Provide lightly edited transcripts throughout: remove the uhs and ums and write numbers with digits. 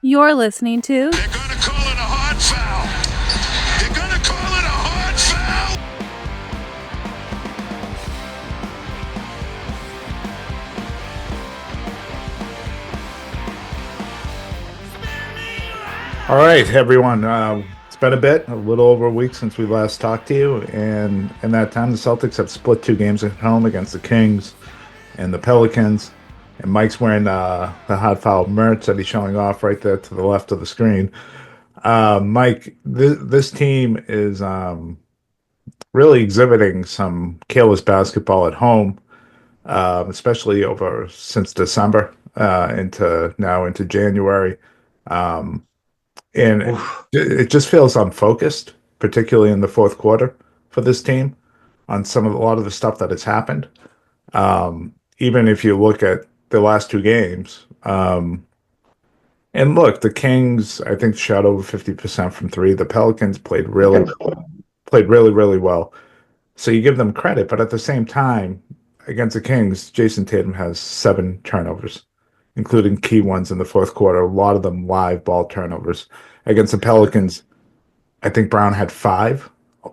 You're listening to They're gonna call it a hard foul. They're gonna call it a hard foul. All right, everyone. It's been a little over a week since we last talked to you, and in that time, the Celtics have split two games at home against the Kings and the Pelicans. And Mike's wearing the hot foul merch that he's showing off right there to the left of the screen. Mike, this team is really exhibiting some careless basketball at home, especially over since December into January. Um, and it just feels unfocused, particularly in the fourth quarter for this team on a lot of the stuff that has happened. Even if you look at the last two games, and look, the Kings, I think, shot over 50% from three. The Pelicans played really, really well. So you give them credit, but at the same time, against the Kings, Jason Tatum has 7 turnovers, including key ones in the fourth quarter. A lot of them live ball turnovers. Against the Pelicans, I think Brown had 5,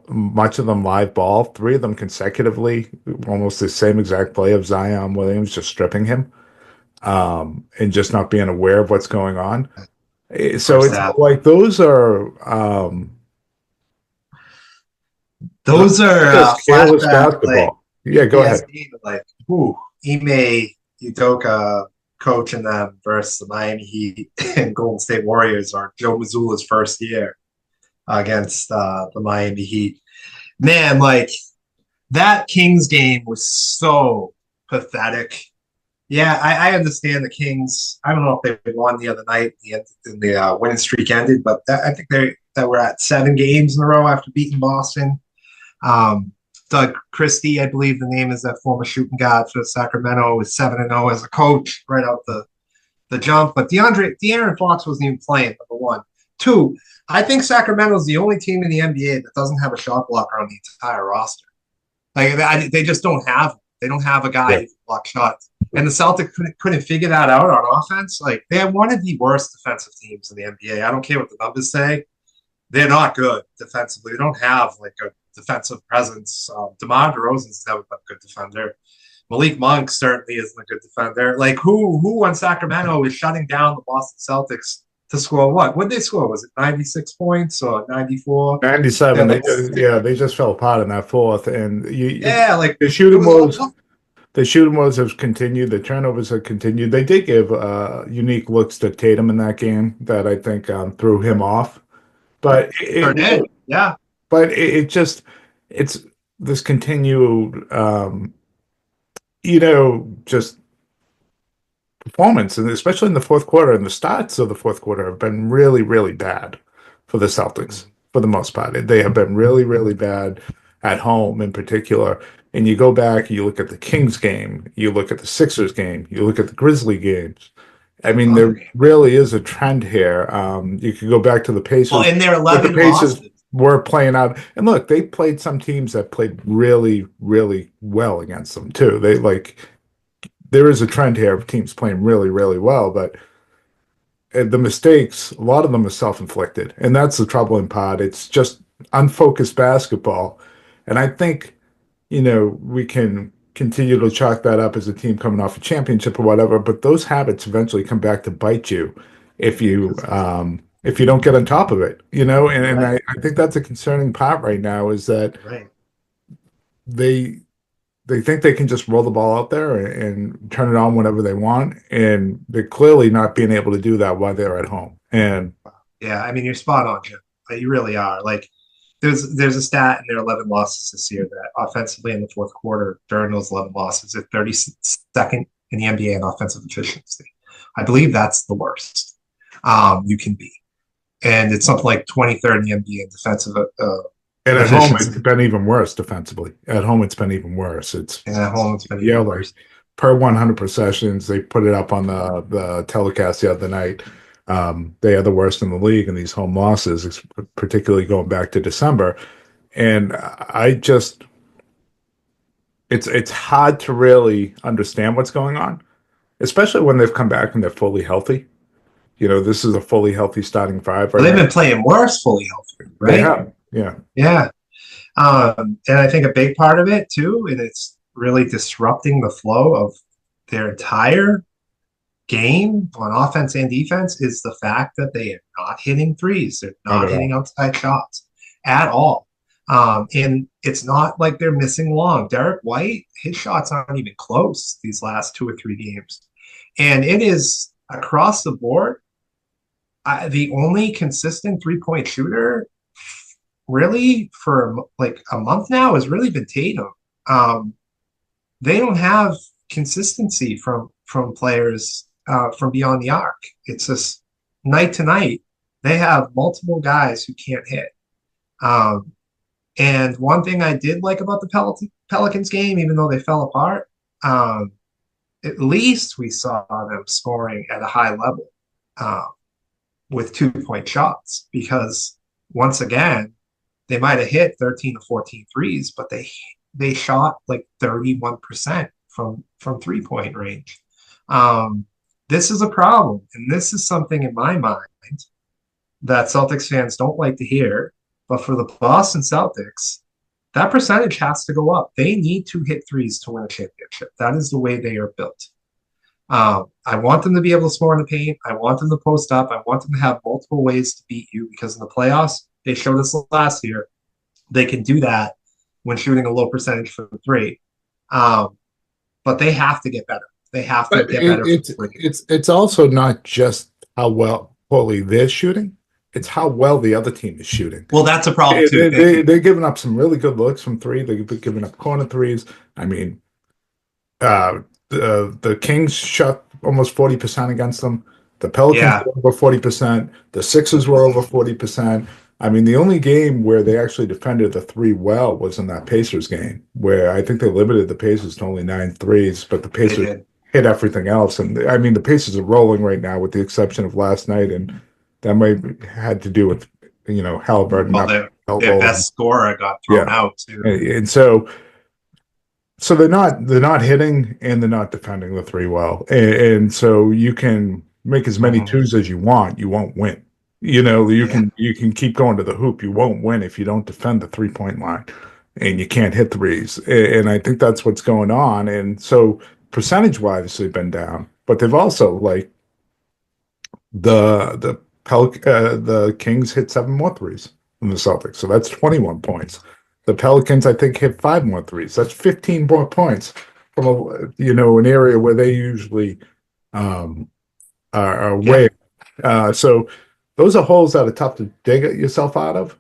much of them live ball, 3 of them consecutively, almost the same exact play of Zion Williams just stripping him, and just not being aware of what's going on. So First it's half. like Those are just careless flashback, like basketball. Yeah, go ahead. PSD, like, Ime Udoka coaching them versus the Miami Heat and Golden State Warriors, or Joe Mazzulla's first year against the Miami Heat. Man, like, that Kings game was so pathetic. Yeah, I understand the Kings. I don't know if they won the other night and the winning streak ended, but I think they were at 7 games in a row after beating Boston. Doug Christie, I believe the name is, that former shooting guard for Sacramento, was 7-0 as a coach right out the jump. But De'Aaron Fox wasn't even playing, number one. 2, I think Sacramento's the only team in the NBA that doesn't have a shot blocker on the entire roster. Like, they just don't have. They don't have a guy who can block shots. And the Celtics couldn't figure that out on offense. Like, they have one of the worst defensive teams in the NBA. I don't care what the numbers say. They're not good defensively. They don't have like a defensive presence. DeMar DeRozan's never been a good defender. Malik Monk certainly isn't a good defender. Like, who on Sacramento is shutting down the Boston Celtics to score what? What did they score? Was it 96 points or 94? 97. Yeah, They just fell apart in that fourth, and like the shooting woes have continued. The turnovers have continued. They did give unique looks to Tatum in that game that I think threw him off. But yeah. But it's this continued, just performance, and especially in the fourth quarter, and the starts of the fourth quarter have been really, really bad for the Celtics for the most part. They have been really, really bad at home in particular. And you go back, you look at the Kings game, you look at the Sixers game, you look at the Grizzly games. I mean, there really is a trend here. You could go back to the Pacers. Well, and they're But 11 losses. were playing out. And look, they played some teams that played really, really well against them too. There is a trend here of teams playing really, really well, but the mistakes, a lot of them are self-inflicted, and that's the troubling part. It's just unfocused basketball, and I think we can continue to chalk that up as a team coming off a championship or whatever, but those habits eventually come back to bite you if you don't get on top of it, and I think that's a concerning part right now, is that they think they can just roll the ball out there and turn it on whenever they want, and they're clearly not being able to do that while they're at home. And yeah, I mean, you're spot on, Jim. You really are. Like, there's a stat in their 11 losses this year that offensively in the fourth quarter during those 11 losses, they're 32nd in the NBA in offensive efficiency. I believe that's the worst you can be. And it's something like 23rd in the NBA in defensive and at home, it's been even worse defensively. At home, it's been even worse. It's even worse. Per 100 possessions, they put it up on the telecast the other night. They are the worst in the league in these home losses, particularly going back to December. And it's hard to really understand what's going on, especially when they've come back and they're fully healthy. This is a fully healthy starting five Well, right they've now. been playing worse fully healthy, They right? have, yeah. Yeah. And I think a big part of it too, and it's really disrupting the flow of their entire game on offense and defense, is the fact that they are not hitting threes. They're Not not at hitting all. outside shots at all. And it's not like they're missing long. Derek White, his shots aren't even close these last 2 or 3 games. And it is across the board. The only consistent 3-point shooter really for like a month now has really been Tatum. Um, they don't have consistency from players from beyond the arc. It's just night to night. They have multiple guys who can't hit. Um, and one thing I did like about the Pelicans game, even though they fell apart, at least we saw them scoring at a high level uh, with 2-point shots, because once again, they might have hit 13 to 14 threes, but they shot like 31% from 3-point range. This is a problem, and this is something in my mind that Celtics fans don't like to hear. But for the Boston Celtics, that percentage has to go up. They need to hit threes to win a championship. That is the way they are built. I want them to be able to score in the paint. I want them to post up. I want them to have multiple ways to beat you, because in the playoffs, they showed us last year, they can do that when shooting a low percentage from 3. But they have to get better. They have to But get better. it's also not just how well poorly they're shooting; it's how well the other team is shooting. Well, that's a problem too. They're giving up some really good looks from 3. They've been giving up corner threes. I mean, the Kings shot almost 40% against them. The Pelicans were over 40%. The Sixers were over 40%. I mean, the only game where they actually defended the 3 well was in that Pacers game, where I think they limited the Pacers to only 9 threes, but the Pacers hit everything else. And I mean, the Pacers are rolling right now, with the exception of last night, and that might had to do with Halliburton. Well, their best scorer got thrown out too, and so they're not hitting, and they're not defending the 3 well, and so you can make as many twos as you want, you won't win. You can keep going to the hoop. You won't win if you don't defend the 3-point line, and you can't hit threes. And I think that's what's going on. And so percentage-wise, they've been down, but they've also, like, the Kings hit 7 more threes than the Celtics, so that's 21 points. The Pelicans, I think, hit 5 more threes. That's 15 more points from an area where they usually are way. So those are holes that are tough to dig yourself out of.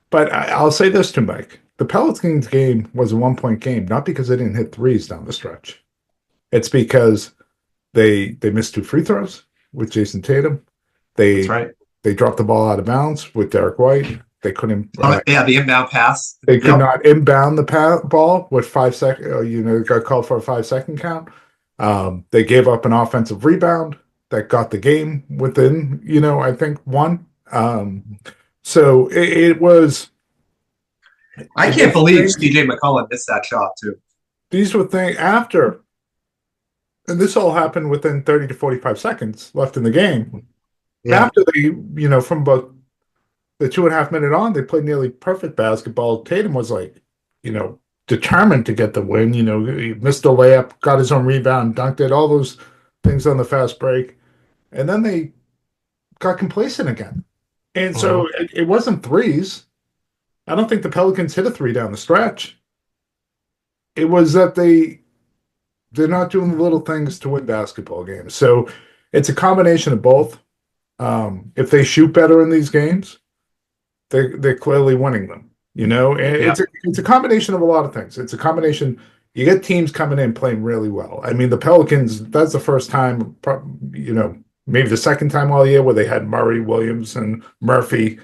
But I'll say this to Mike: the Pelicans game was a 1-point game, not because they didn't hit threes down the stretch. It's because they missed 2 free throws with Jason Tatum. That's right. They dropped the ball out of bounds with Derek White. They couldn't. The inbound pass. They could not inbound the ball with 5 seconds. Got called for a 5-second count. They gave up an offensive rebound that got the game within, I think 1. So it was. I can't believe CJ McCollum missed that shot too. These were things after, and this all happened within 30 to 45 seconds left in the game. Yeah. After they, from about the 2.5 minute on, they played nearly perfect basketball. Tatum was determined to get the win. He missed a layup, got his own rebound, dunked it, all those things on the fast break. And then they got complacent again. And so it wasn't threes. I don't think the Pelicans hit a 3 down the stretch. It was that they're not doing the little things to win basketball games. So it's a combination of both. If they shoot better in these games, they're clearly winning them. It's a combination of a lot of things. It's a combination. You get teams coming in playing really well. I mean, the Pelicans, that's the first time, maybe the second time all year, where they had Murray, Williams, and Murphy.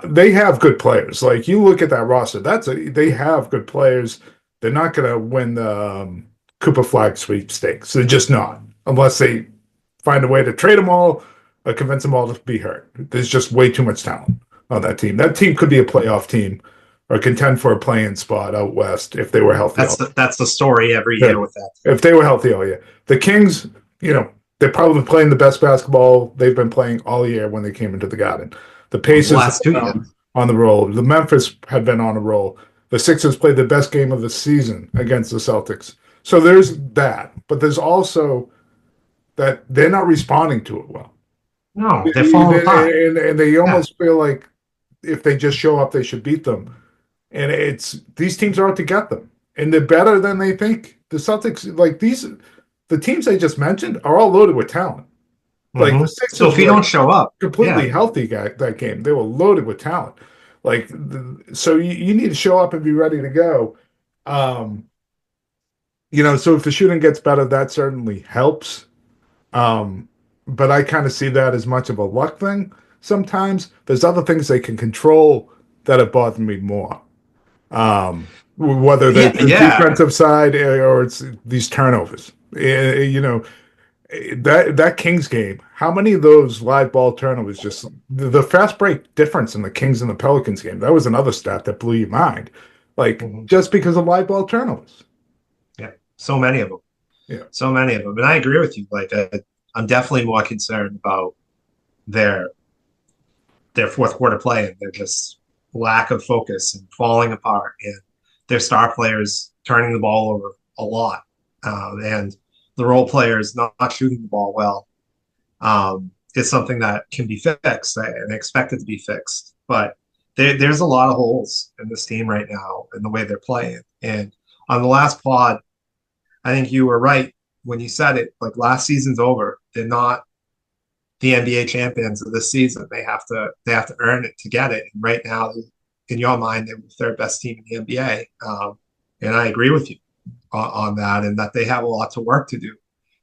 They have good players. Like, you look at that roster, they have good players. They're not going to win the Cooper Flag sweepstakes. They're just not, unless they find a way to trade them all or convince them all to be hurt. There's just way too much talent on that team. That team could be a playoff team or contend for a play-in spot out west if they were healthy. That's the story every year with that. If they were healthy all year. The Kings, They're probably playing the best basketball they've been playing all year when they came into the Garden. The The Pacers last 2 years. on the roll. The Memphis had been on a roll. The Sixers played the best game of the season against the Celtics. So there's that, but there's also that they're not responding to it well. No, they're falling apart. And they Yeah. almost feel like if they just show up, they should beat them. And it's these teams are out to get them, and they're better than they think. The Celtics, like the teams I just mentioned, are all loaded with talent. Like the So Sixers if you were don't show up, completely yeah. healthy that game. They were loaded with talent. Like so, you need to show up and be ready to go. Um, so if the shooting gets better, that certainly helps. Um, but I kind of see that as much of a luck thing. Sometimes there's other things they can control that have bothered me more. Whether Yeah, it's the yeah. defensive side or it's these turnovers. That Kings game, how many of those live ball turnovers, just the fast break difference in the Kings and the Pelicans game, that was another stat that blew your mind. Like, Mhm. just because of live ball turnovers. Yeah. So many of them. Yeah. So many of them. And I agree with you. Like, I'm definitely more concerned about their their fourth quarter play and their just lack of focus and falling apart and their star players turning the ball over a lot, and the role players not shooting the ball well, is something that can be fixed and expected to be fixed. But there's a lot of holes in this team right now in the way they're playing. And on the last pod, I think you were right when you said it. Like, last season's over. They're not the NBA champions of this season. They have to earn it to get it. And right now, in your mind, they're the third best team in the NBA. And I agree with you on that, and that they have a lot to work to do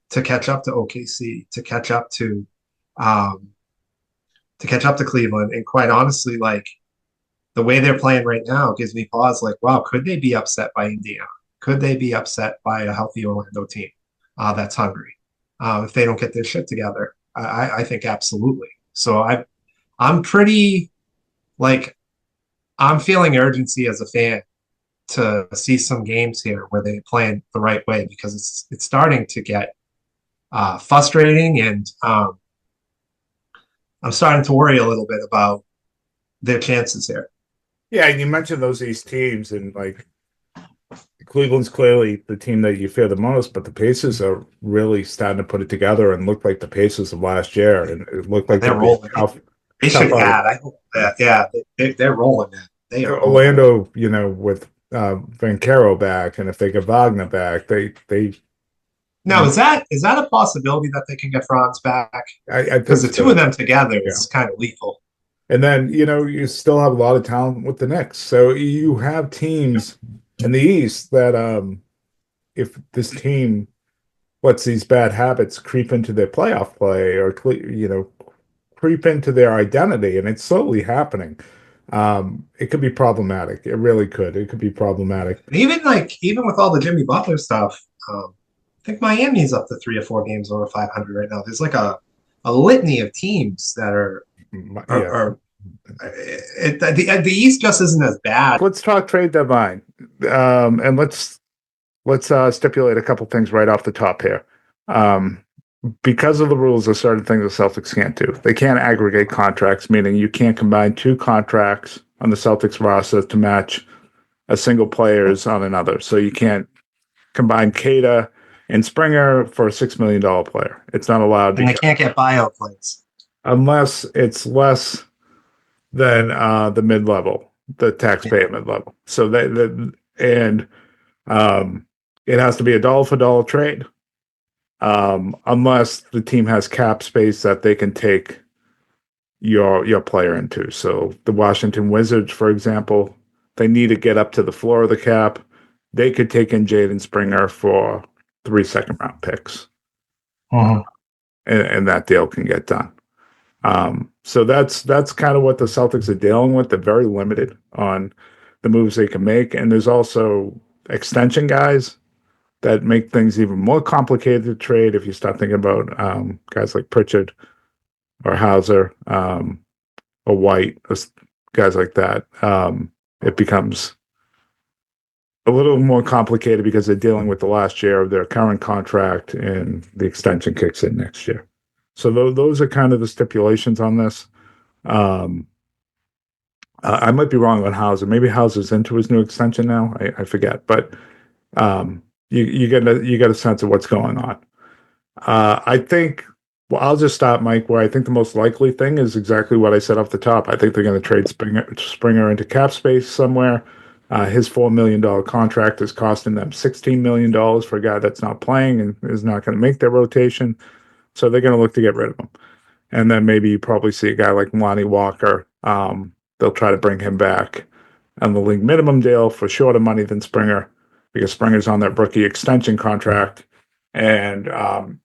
to catch up to OKC, um, to catch up to Cleveland. And quite honestly, like, the way they're playing right now gives me pause. Like, wow, could they be upset by Indiana? Could they be upset by a healthy Orlando team that's hungry if they don't get their shit together? I think absolutely. So I'm pretty, like, I'm feeling urgency as a fan to see some games here where they're playing the right way, because it's starting to get frustrating, and I'm starting to worry a little bit about their chances here. Yeah, and you mentioned those East teams, and like Cleveland's clearly the team that you fear the most, but the Pacers are really starting to put it together and look like the Pacers of last year, and it looked like They're they'd be rolling. tough, They tough should out. add. I hope that. Yeah, they're rolling, man. They are rolling. Orlando, with Van Caro back, and if they get Wagner back, they Now, is that a possibility that they can get Franz back? I Because think the two of so. them together Yeah. is kind of lethal. And then, you still have a lot of talent with the Knicks. So you have teams in the East that if this team lets these bad habits creep into their playoff play or creep into their identity, and it's slowly happening. It could be problematic. It really could. It could be problematic. And even with all the Jimmy Butler stuff, I think Miami's up to 3 or 4 games over 500 right now. There's like a litany of teams that are Yeah. the East just isn't as bad. Let's talk trade deadline, and let's stipulate a couple things right off the top here. Because of the rules, there's certain things the Celtics can't do. They can't aggregate contracts, meaning you can't combine two contracts on the Celtics roster to match a single player's on another. So you can't combine Kata and Springer for a $6 million player. It's not allowed And they can't get buyout claims. unless it's less than the mid-level, the taxpayer mid-level. So and it has to be a dollar for dollar trade. Unless the team has cap space that they can take your player into. So the Washington Wizards, for example, they need to get up to the floor of the cap. They could take in Jaden Springer for 3 second-round picks, and that deal can get done. So that's kind of what the Celtics are dealing with. They're very limited on the moves they can make, and there's also extension guys that make things even more complicated to trade if you start thinking about guys like Pritchard or Hauser or White, guys like that. It becomes a little more complicated because they're dealing with the last year of their current contract and the extension kicks in next year. So those are kind of the stipulations on this. Um, I might be wrong on Hauser. Maybe Hauser's into his new extension now. I forget, but um, you get a sense of what's going on. I think. Well, I'll just stop, Mike. Where I think the most likely thing is exactly what I said off the top. I think they're going to trade Springer into cap space somewhere. His $4 million contract is costing them $16 million for a guy that's not playing and is not going to make their rotation. So they're going to look to get rid of him. And then maybe you probably see a guy like Lonnie Walker. They'll try to bring him back on the league minimum deal for shorter money than Springer because Springer's on that rookie extension contract. And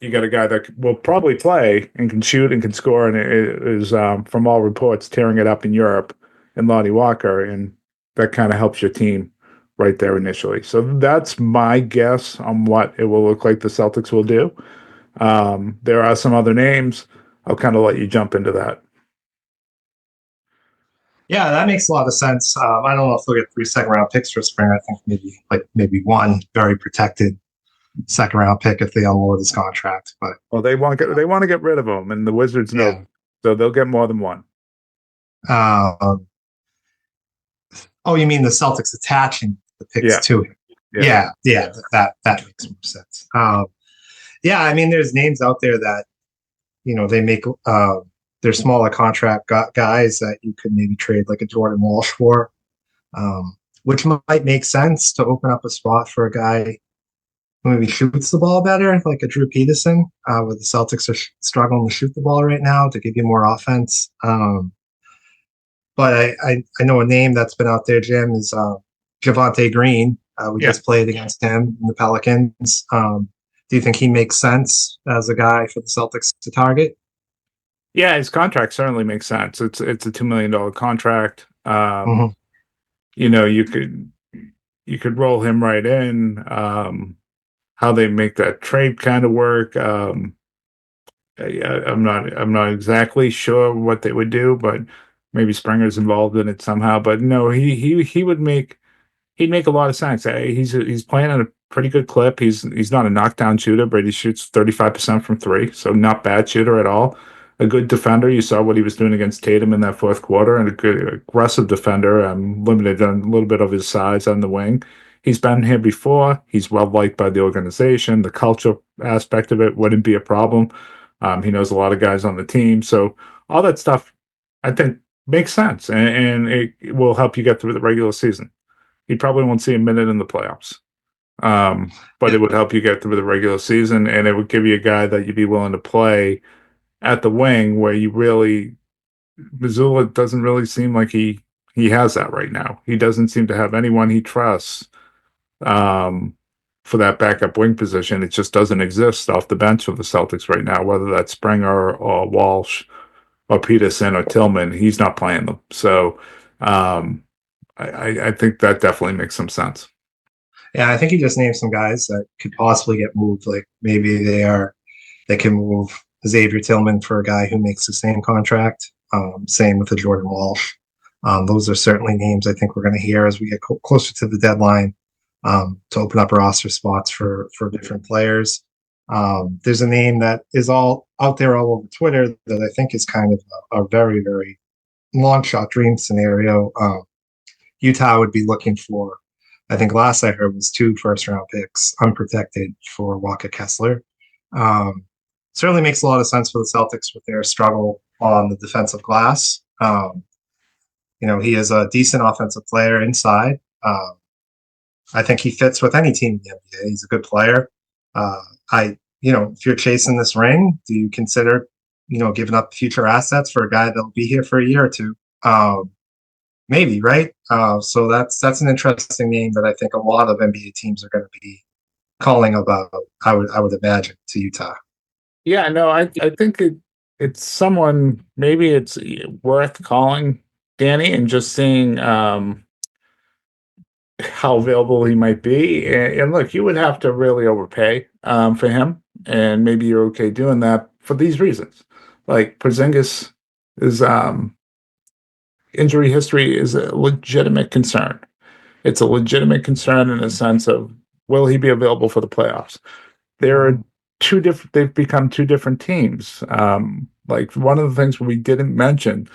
you got a guy that will probably play and can shoot and can score and is, from all reports, tearing it up in Europe and Lonnie Walker. And that kind of helps your team right there initially. So that's my guess on what it will look like the Celtics will do. There are some other names. I'll kind of let you jump into that. Yeah, that makes a lot of sense. I don't know if they'll get 3 second-round picks for Springer. I think maybe one very protected second-round pick if they unload his contract. But well, they want to get rid of him, and the Wizards know, so they'll get more than one. Oh, you mean the Celtics attaching the picks to him? Yeah. That makes more sense. Yeah, I mean, there's names out there that they make they're smaller contract guys that you could maybe trade like a Jordan Walsh for, which might make sense to open up a spot for a guy who maybe shoots the ball better, like a Drew Peterson, where the Celtics are struggling to shoot the ball right now to give you more offense. But I know a name that's been out there, Jim, is Javonte Green. We just played against him in the Pelicans. Do you think he makes sense as a guy for the Celtics to target? Yeah, his contract certainly makes sense. It's a $2 million contract. You could roll him right in. How they make that trade kind of work. I'm not exactly sure what they would do, but maybe Springer's involved in it somehow. But no, he would make. He'd make a lot of sense. He's playing at a pretty good clip. He's not a knockdown shooter, but he shoots 35% from three, so not bad shooter at all. A good defender. You saw what he was doing against Tatum in that fourth quarter, and a good aggressive defender. Limited on a little bit of his size on the wing. He's been here before. He's well liked by the organization. The culture aspect of it wouldn't be a problem. He knows a lot of guys on the team, so all that stuff I think makes sense, and it will help you get through the regular season. You probably won't see a minute in the playoffs. But it would help you get through the regular season, and it would give you a guy that you'd be willing to play at the wing where Mazzulla doesn't really seem like he has that right now. He doesn't seem to have anyone he trusts for that backup wing position. It just doesn't exist off the bench of the Celtics right now, whether that's Springer or Walsh or Peterson or Tillman. He's not playing them. So I think that definitely makes some sense. Yeah, I think you just named some guys that could possibly get moved. Like maybe they can move Xavier Tillman for a guy who makes the same contract. Same with the Jordan Walsh. Those are certainly names I think we're going to hear as we get closer to the deadline to open up roster spots for different players. There's a name that is all out there all over Twitter that I think is kind of a very, very long shot dream scenario. Utah would be looking for, I think last I heard was 2 first-round picks unprotected for Walker Kessler. Certainly makes a lot of sense for the Celtics with their struggle on the defensive glass. He is a decent offensive player inside. I think he fits with any team in the NBA. He's a good player. If you're chasing this ring, do you consider, giving up future assets for a guy that'll be here for a year or two? Maybe, right? So that's an interesting name that I think a lot of NBA teams are going to be calling about. I would imagine to Utah. Yeah, no, I think it's someone. Maybe it's worth calling Danny and just seeing how available he might be. And look, you would have to really overpay for him, and maybe you're okay doing that for these reasons. Like Porzingis is injury history is a legitimate concern. it's a legitimate concern in a sense of will he be available for the playoffs? There are two different. They've become two different teams. Like one of the things we didn't mention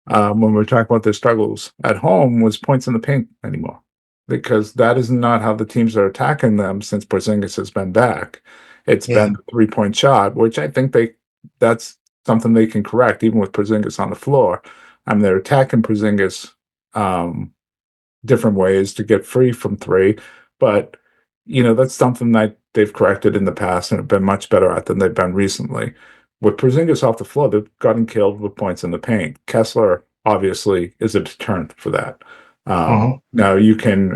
when we were talking about their struggles at home was points in the paint anymore, because that is not how the teams are attacking them since Porzingis has been back. It's Yeah. been the 3-point shot, which I think that's something they can correct even with Porzingis on the floor. I mean, they're attacking Porzingis different ways to get free from three, but that's something that they've corrected in the past and have been much better at than they've been recently. With Porzingis off the floor, they've gotten killed with points in the paint. Kessler obviously is a deterrent for that. Now you can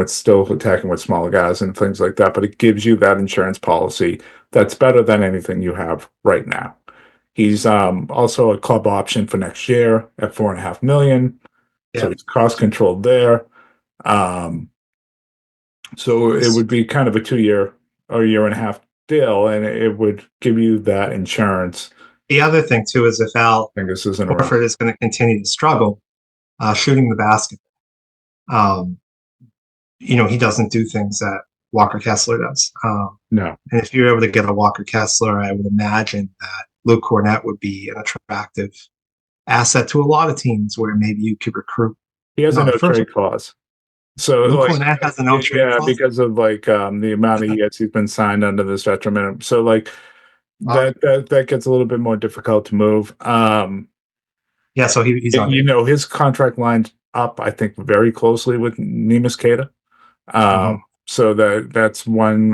still attacking with smaller guys and things like that, but it gives you that insurance policy that's better than anything you have right now. He's also a club option for next year at $4.5 million, so Yeah. he's cost controlled there. Um, so it would be kind of a 2-year or year-and-a-half deal, and it would give you that insurance. The other thing too is if Al This isn't around. Horford is going to continue to struggle shooting the basket, he doesn't do things that Walker Kessler does. No. And if you're able to get a Walker Kessler, I would imagine that Luke Cornett would be an attractive asset to a lot of teams where maybe you could recruit. He has a no trade clause. So Luke Cornett has a no trade clause? because of the amount of years he's been signed under this veteran minimum. So that gets a little bit more difficult to move. Yeah, so he's on. His contract lines up, I think, very closely with Neemias Queta. So that's one.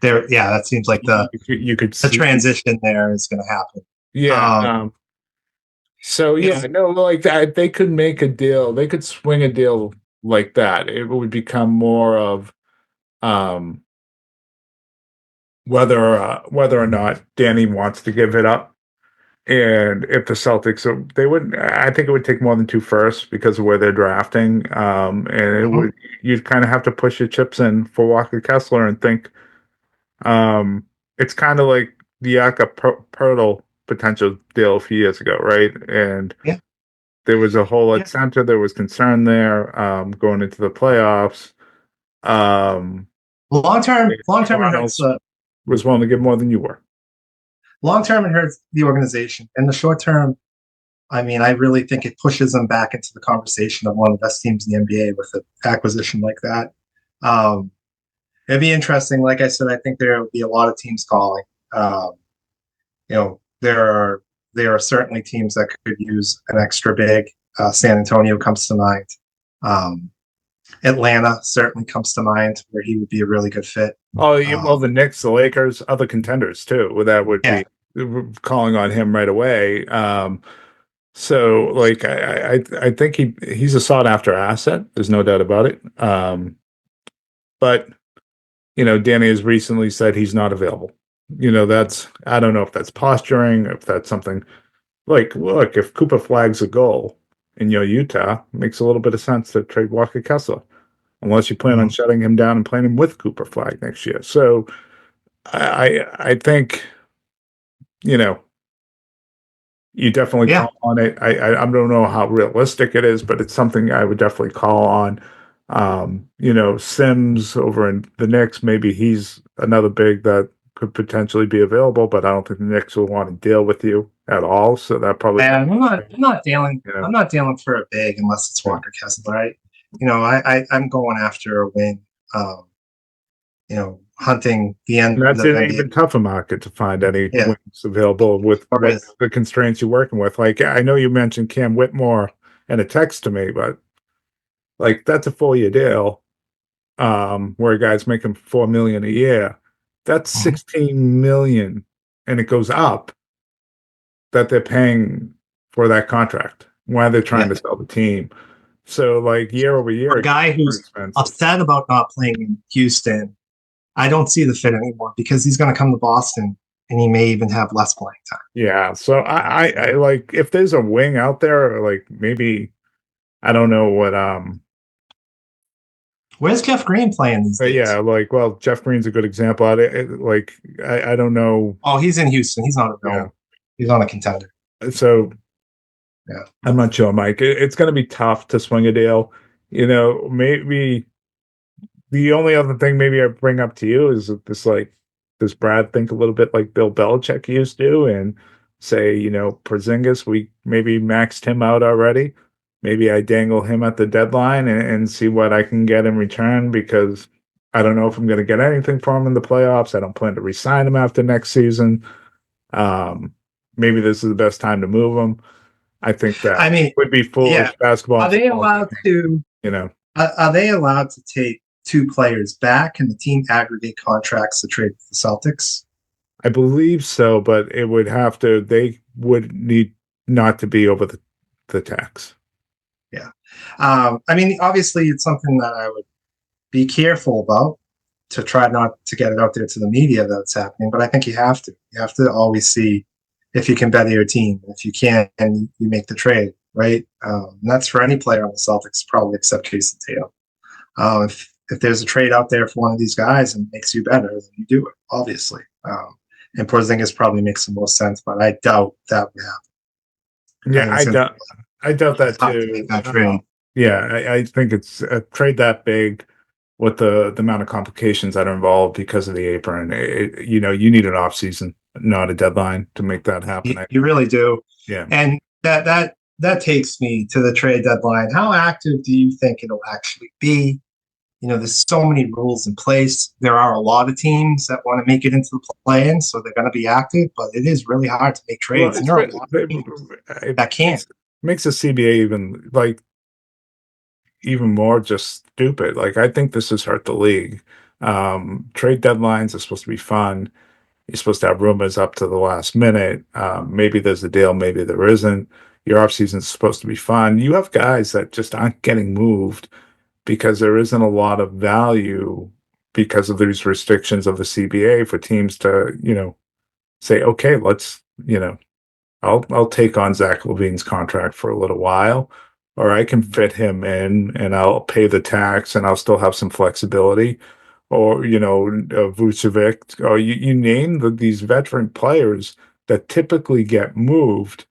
That seems like you could the transition there is going to happen. Yeah. They could make a deal. They could swing a deal like that. It would become more of whether or not Danny wants to give it up. And if the Celtics, they wouldn't. I think it would take more than 2 firsts because of where they're drafting. And you'd kind of have to push your chips in for Walker Kessler and think, it's kind of like the Yaka Pirtle potential deal a few years ago, right? And there was a hole at center. There was concern there going into the playoffs. Long term, it hurts. Was willing to give more than you were. Long term, it hurts the organization. In the short term, I mean, I really think it pushes them back into the conversation of one of the best teams in the NBA with an acquisition like that. It'd be interesting. Like I said, I think there will be a lot of teams calling. There are certainly teams that could use an extra big. San Antonio comes to mind. Atlanta certainly comes to mind where he would be a really good fit. Oh, well, the Knicks, the Lakers, other contenders too. That would be calling on him right away. So, I think he's a sought after asset. There's no doubt about it. But Danny has recently said he's not available. I don't know if that's posturing, if that's something like, look, if Cooper flags a goal in Utah, it makes a little bit of sense to trade Walker Kessler, unless you plan on shutting him down and playing him with Cooper flag next year. So I think, you definitely call on it. I don't know how realistic it is, but it's something I would definitely call on. Sims over in the Knicks, maybe he's another big that could potentially be available, but I don't think the Knicks will want to deal with you at all. So that probably. I'm not dealing. I'm not dealing for a big unless it's Walker Kessler, right? I'm going after a win. Hunting the end. That's an even tougher market to find any wins available with the constraints you're working with. Like, I know you mentioned Cam Whitmore in a text to me, but that's a 4-year deal, where a guy's making $4 million a year. That's $16 million, and it goes up, that they're paying for that contract while they're trying to sell the team. So, year over year, a guy who's upset about not playing in Houston, I don't see the fit anymore because he's going to come to Boston and he may even have less playing time. Yeah. So I like, if there's a wing out there, maybe, I don't know what, where's Jeff Green playing these days? Yeah, Jeff Green's a good example. I don't know. Oh, he's in Houston. He's not He's on a contender. So, I'm not sure, Mike. It's going to be tough to swing a deal. maybe the only other thing maybe I bring up to you is that does Brad think a little bit like Bill Belichick used to and say, Porzingis, we maybe maxed him out already. Maybe I dangle him at the deadline and see what I can get in return because I don't know if I'm going to get anything for him in the playoffs. I don't plan to re-sign him after next season. Um, Maybe this is the best time to move him. I think I that mean, would be yeah. foolish basketball Are and they football. allowed to? You know, Are they allowed to take two players back and the team aggregate contracts to trade with the Celtics? I believe so, but they would need not to be over the tax. Yeah. I mean, obviously, it's something that I would be careful about to try not to get it out there to the media that it's happening. But I think you have to. You have to always see if you can better your team. If you can't, and you make the trade, right? And that's for any player on the Celtics, probably except Jason Tatum. If there's a trade out there for one of these guys and makes you better, then you do it, obviously. And Porzingis probably makes the most sense, but I doubt that would happen. I Yeah, think it's going to I doubt be that tough to too. make that trade. Yeah, I think it's a trade that big with the amount of complications that are involved because of the apron. You need an off season, not a deadline to make that happen. You really do. Yeah. And that takes me to the trade deadline. How active do you think it'll actually be? There's so many rules in place. There are a lot of teams that want to make it into the play-in, so they're going to be active, but it is really hard to make Well, trades. And there are a lot of teams it that can't. makes the CBA even more just stupid. Like I think this has hurt the league. Trade deadlines are supposed to be fun. You're supposed to have rumors up to the last minute. Maybe there's a deal, maybe there isn't. Your offseason is supposed to be fun. You have guys that just aren't getting moved because there isn't a lot of value because of these restrictions of the CBA for teams to, say, okay, let's, I'll take on Zach LaVine's contract for a little while, or I can fit him in and I'll pay the tax and I'll still have some flexibility. Or, Vucevic, or you name these veteran players that typically get moved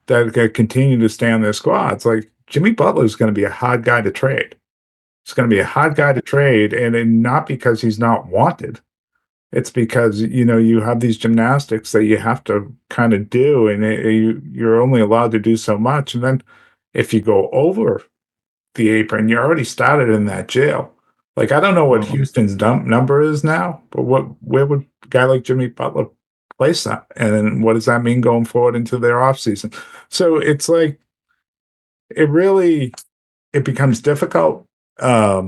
that continue to stay on their squads. Like Jimmy Butler is going to be a hard guy to trade. It's going to be a hard guy to trade, and not because he's not wanted. It's because you have these gymnastics that you have to kind of do, and you're only allowed to do so much. And then if you go over the apron, you already started in that jail. Like I don't know what Houston's number is now, but where would a guy like Jimmy Butler place that? And then what does that mean going forward into their offseason? So it's like it becomes difficult. I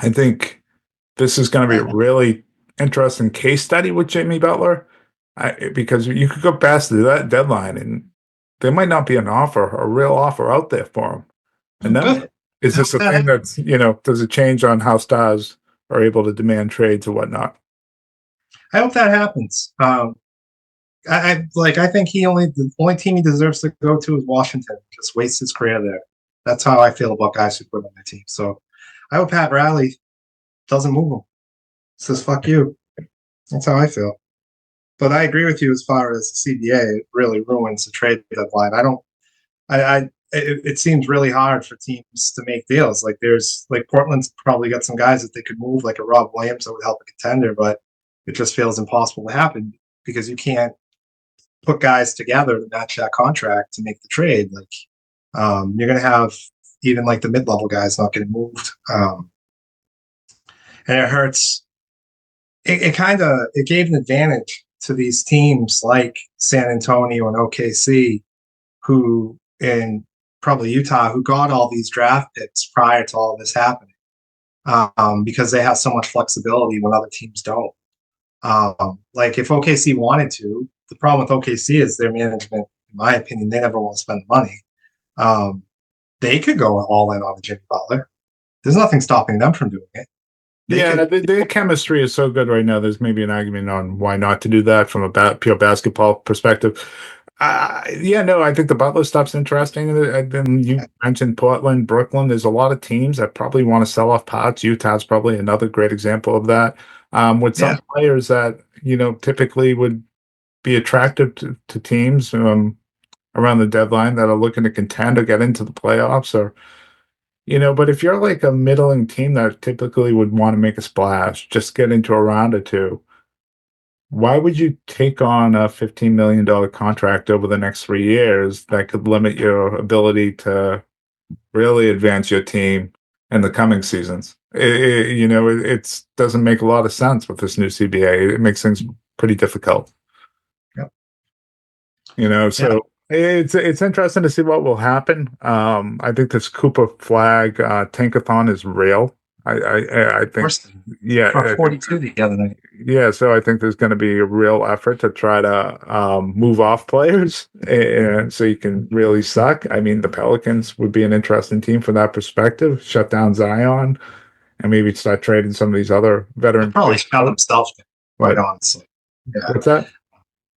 think this is going to be a really interesting case study with Jimmy Butler, because you could go past that deadline and there might not be a real offer out there for him. And then Good. is this a thing that's, does it change on how stars are able to demand trades or whatnot? I hope that happens. I think the only team he deserves to go to is Washington. Just waste his career there. That's how I feel about guys who quit on their team. So I hope Pat Riley doesn't move him. Says fuck you. That's how I feel. But I agree with you as far as the CBA. It really ruins the trade deadline. It seems really hard for teams to make deals. Like Portland's probably got some guys that they could move, like a Rob Williams that would help a contender, but it just feels impossible to happen because you can't put guys together to match that contract to make the trade. Like you're going to have even like the mid-level guys not getting moved, and it hurts. It gave an advantage to these teams like San Antonio and OKC, who and probably Utah, who got all these draft picks prior to all this happening, because they have so much flexibility when other teams don't. Like if OKC wanted to, the problem with OKC is their management, in my opinion, they never want to spend the money. They could go all in on the Jimmy Butler. There's nothing stopping them from doing it. The chemistry is so good right now. There's maybe an argument on why not to do that from a pure basketball perspective. No, I think the Butler stuff's interesting. And then you mentioned Portland, Brooklyn. There's a lot of teams that probably want to sell off parts. Utah's probably another great example of that. With some players that typically would be attractive to teams around the deadline that are looking to contend or get into the playoffs, or But if you're like a middling team that typically would want to make a splash, just get into a round or two, why would you take on a $15 million contract over the next 3 years that could limit your ability to really advance your team in the coming seasons? It doesn't make a lot of sense with this new CBA. It makes things pretty difficult. Yep. So it's interesting to see what will happen. I think this Cooper flag tankathon is real. I Of think, course, yeah, for 42 the other night. yeah. So I think there's going to be a real effort to try to move off players, so you can really suck. I mean, the Pelicans would be an interesting team from that perspective. Shut down Zion and maybe start trading some of these other veteran. He'll probably shut himself down, quite honestly. Yeah. What's that?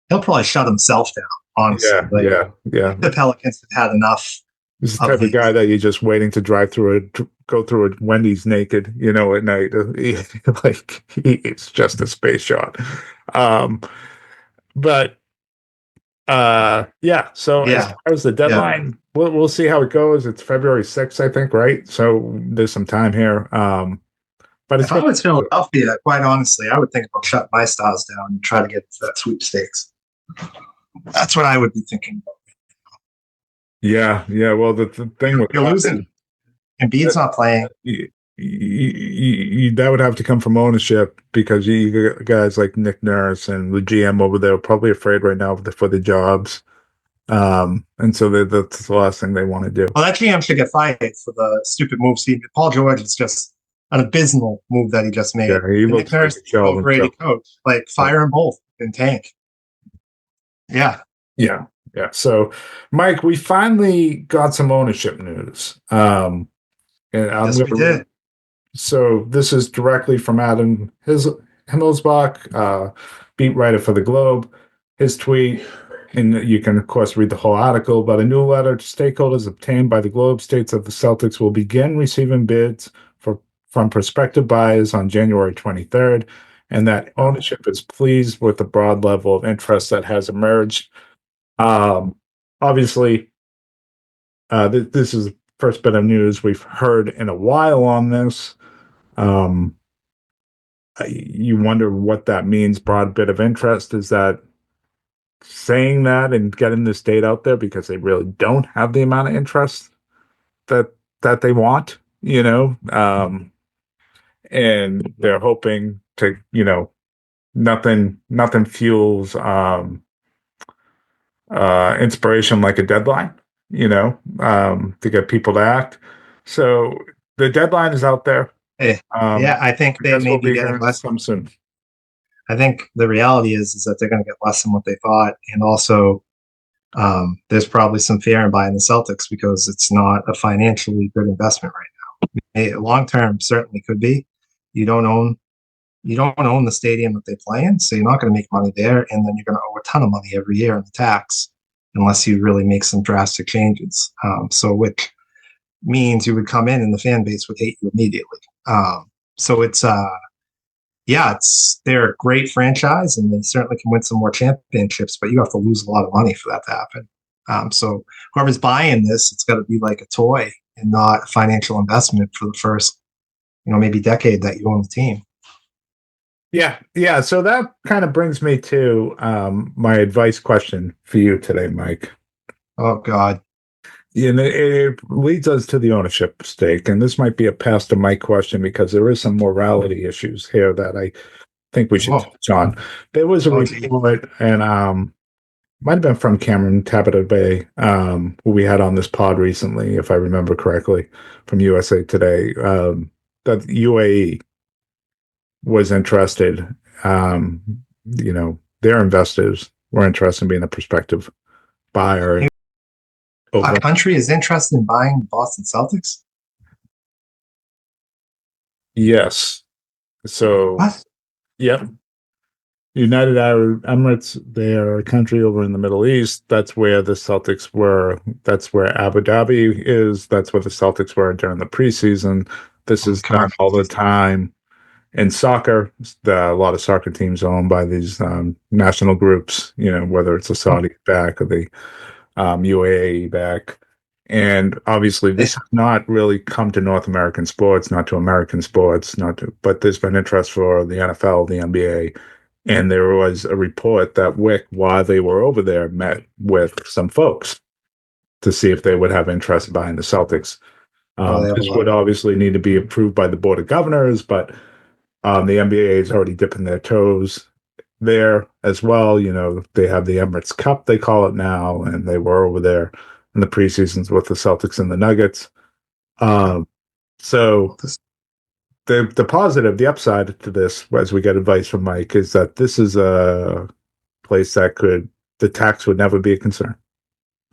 He'll probably shut himself down, honestly. Yeah. The Pelicans have had enough. This is the type of guy that you're just waiting to go through a Wendy's naked, at night. It's just a space shot. But yeah. So as far as the deadline, we'll see how it goes. It's February 6th, I think, right? So there's some time here. But if I was Philadelphia, quite honestly, I would think about shutting my stars down and try to get that sweepstakes. That's what I would be thinking about. Yeah. Well, the thing with you're losing, and Embiid's not playing. That would have to come from ownership, because you guys like Nick Nurse and the GM over there are probably afraid right now for the jobs. And so that's the last thing they want to do. Well, that GM should get fired for the stupid move. See, Paul George is just an abysmal move that he just made. Yeah, he looks like a overrated coach. Like, fire them both and tank. Yeah. So, Mike, we finally got some ownership news. And yes, we did. So this is directly from Adam Himmelsbach, beat writer for the Globe. His tweet, and you can of course read the whole article, but a new letter to stakeholders obtained by the Globe states that the Celtics will begin receiving bids from prospective buyers on January 23rd, and that ownership is pleased with the broad level of interest that has emerged. Obviously, this is the first bit of news we've heard in a while on this. You wonder what that means, broad bit of interest. Is that saying that and getting this date out there because they really don't have the amount of interest that they want, and they're hoping to, nothing fuels inspiration like a deadline, to get people to act. So the deadline is out there. I think they may be getting less soon. I think the reality is that they're going to get less than what they thought, and also there's probably some fear in buying the Celtics because it's not a financially good investment right now. Long term, certainly could be. You don't own the stadium that they play in, so you're not going to make money there, and then you're going to owe a ton of money every year in the tax unless you really make some drastic changes. So which means you would come in and the fan base would hate you immediately. So it's they're a great franchise and they certainly can win some more championships, but you have to lose a lot of money for that to happen. So whoever's buying this, it's got to be like a toy and not a financial investment for the first, maybe decade that you own the team. Yeah. So that kind of brings me to my advice question for you today, Mike. Oh, God. And it leads us to the ownership stake. And this might be a Pastor Mike question because there is some morality issues here that I think we should touch on. There was a report, and might have been from Cameron Tabata Bay, who we had on this pod recently, if I remember correctly, from USA Today, that UAE was interested. Their investors were interested in being a prospective buyer. A country is interested in buying Boston Celtics? Yes. So, what? Yep. United Arab Emirates, they are a country over in the Middle East. That's where the Celtics were. That's where Abu Dhabi is. That's where the Celtics were during the preseason. This is done all the time. In soccer, a lot of soccer teams are owned by these national groups, whether it's a Saudi back or the UAE back. And obviously, this has not really come to North American sports, not to American sports, but there's been interest for the NFL, the NBA, and there was a report that Wick, while they were over there, met with some folks to see if they would have interest behind the Celtics. Oh, they have a This lot. would obviously need to be approved by the Board of Governors, but the NBA is already dipping their toes there as well. You know, they have the Emirates Cup, they call it now, and they were over there in the preseasons with the Celtics and the Nuggets. So This- the positive, the upside to this, as we get advice from Mike, is that this is a place that the tax would never be a concern.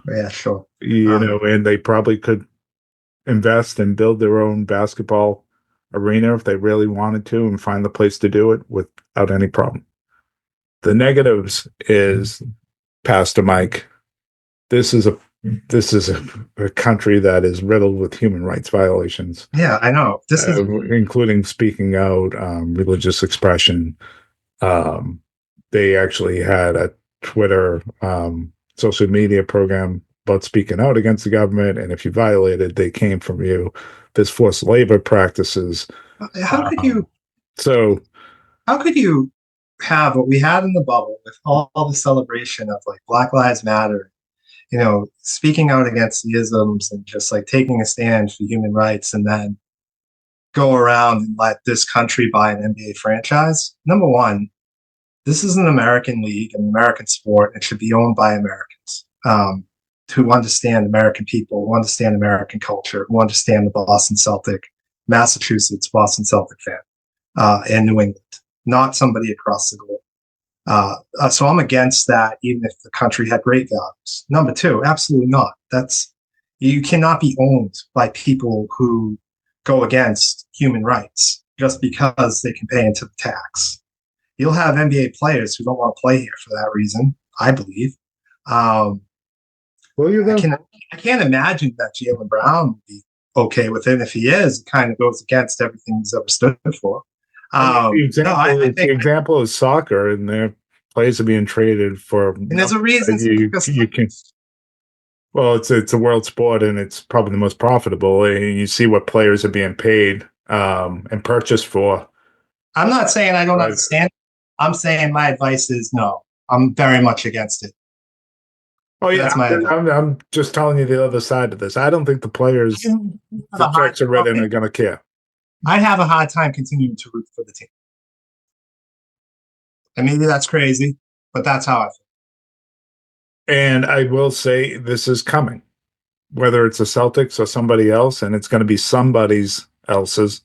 Yeah, sure. You know, and they probably could invest and build their own basketball arena if they really wanted to and find the place to do it without any problem. The negatives is, Pastor Mike, this is a country that is riddled with human rights violations. Yeah, I know. This is including speaking out, religious expression. They actually had a Twitter social media program about speaking out against the government, and if you violated, they came from you. There's forced labor practices. how could you So how could you have what we had in the bubble with all the celebration of like Black Lives Matter, you know, speaking out against the isms and just like taking a stand for human rights, and then go around and let this country buy an NBA franchise? Number one, this is an American league, an American sport. It should be owned by Americans who understand American people, who understand American culture, who understand the Boston Celtic, Massachusetts Boston Celtic fan, and New England, not somebody across the globe. So I'm against that, even if the country had great values. Number two, absolutely not. You cannot be owned by people who go against human rights just because they can pay into the tax. You'll have NBA players who don't want to play here for that reason, I believe. I can't imagine that Jaylen Brown would be okay with it. If he is, it kind of goes against everything he's ever stood for. the example is soccer, and their players are being traded for. And there's a reason. You can. Well, it's a world sport, and it's probably the most profitable. And you see what players are being paid and purchased for. I'm not saying I don't understand. I'm saying my advice is no. I'm very much against it. Oh yeah, I'm just telling you the other side of this. I don't think the players, the checks are written, are going to care. I have a hard time continuing to root for the team. And maybe that's crazy, but that's how I feel. And I will say this is coming, whether it's the Celtics or somebody else, and it's going to be somebody else's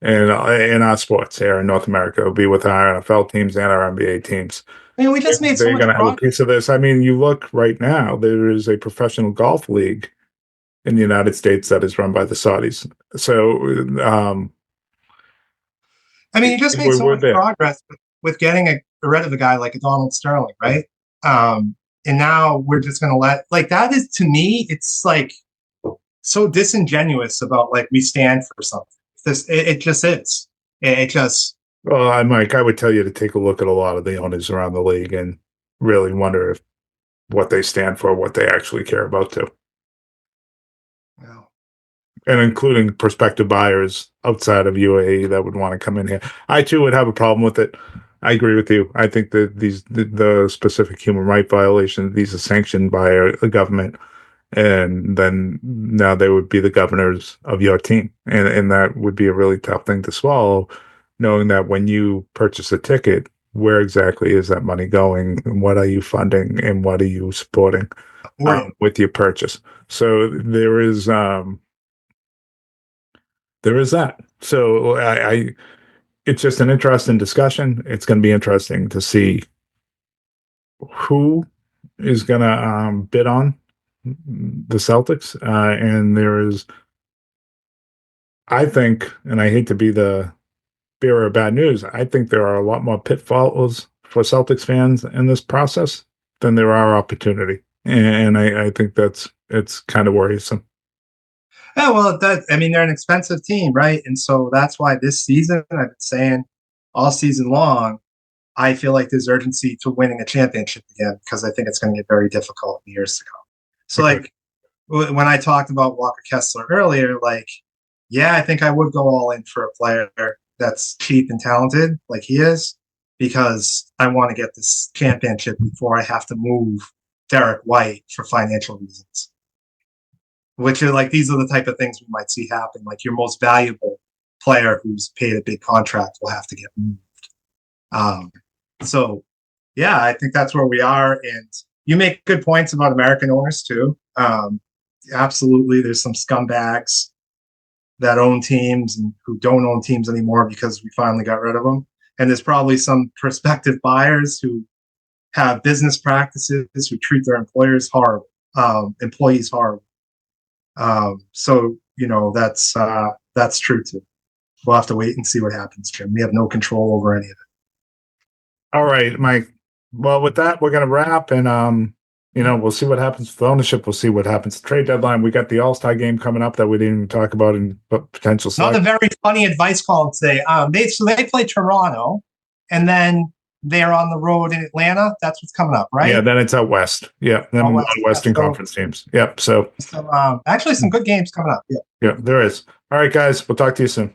in our sports here in North America. It'll be with our NFL teams and our NBA teams. I mean, we just made They're going to have a piece of this. I mean, you look right now, there is a professional golf league in the United States that is run by the Saudis. So, I mean, you just made so much progress with getting rid of a guy like a Donald Sterling, right? And now we're just going to that is, to me, it's like so disingenuous about like we stand for something. It just is. It just. Well, Mike, I would tell you to take a look at a lot of the owners around the league and really wonder if what they stand for, what they actually care about too. Yeah. And including prospective buyers outside of UAE that would want to come in here. I too would have a problem with it. I agree with you. I think that the specific human right violations, these are sanctioned by a government, and then now they would be the governors of your team, and that would be a really tough thing to swallow, knowing that when you purchase a ticket, where exactly is that money going, and what are you funding, and what are you supporting with your purchase? So there is that. So it's just an interesting discussion. It's going to be interesting to see who is going to bid on the Celtics. And there is, I think, and I hate to be the bearer of bad news, I think there are a lot more pitfalls for Celtics fans in this process than there are opportunity. And I think it's kind of worrisome. Yeah, well, they're an expensive team, right? And so that's why this season, I've been saying all season long, I feel like there's urgency to winning a championship again, because I think it's going to get very difficult in years to come. So, when I talked about Walker Kessler earlier, like, yeah, I think I would go all in for a player that's cheap and talented like he is, because I want to get this championship before I have to move Derek White for financial reasons. Which are like, these are the type of things we might see happen. Like, your most valuable player who's paid a big contract will have to get moved. So yeah, I think that's where we are. And you make good points about American owners too. Absolutely, there's some scumbags that own teams and who don't own teams anymore because we finally got rid of them. And there's probably some prospective buyers who have business practices who treat their employees horrible. So that's true too. We'll have to wait and see what happens, Jim. We have no control over any of it. All right, Mike. Well, with that, we're going to wrap, and we'll see what happens with ownership. We'll see what happens at the trade deadline. We got the All-Star game coming up that we didn't even talk about in potential. Another very funny advice column today. They play Toronto, and then they're on the road in Atlanta. That's what's coming up, right? Yeah, then it's out west. Yeah, then a lot of Western Conference teams. Yep. So actually, some good games coming up. Yeah, there is. All right, guys. We'll talk to you soon.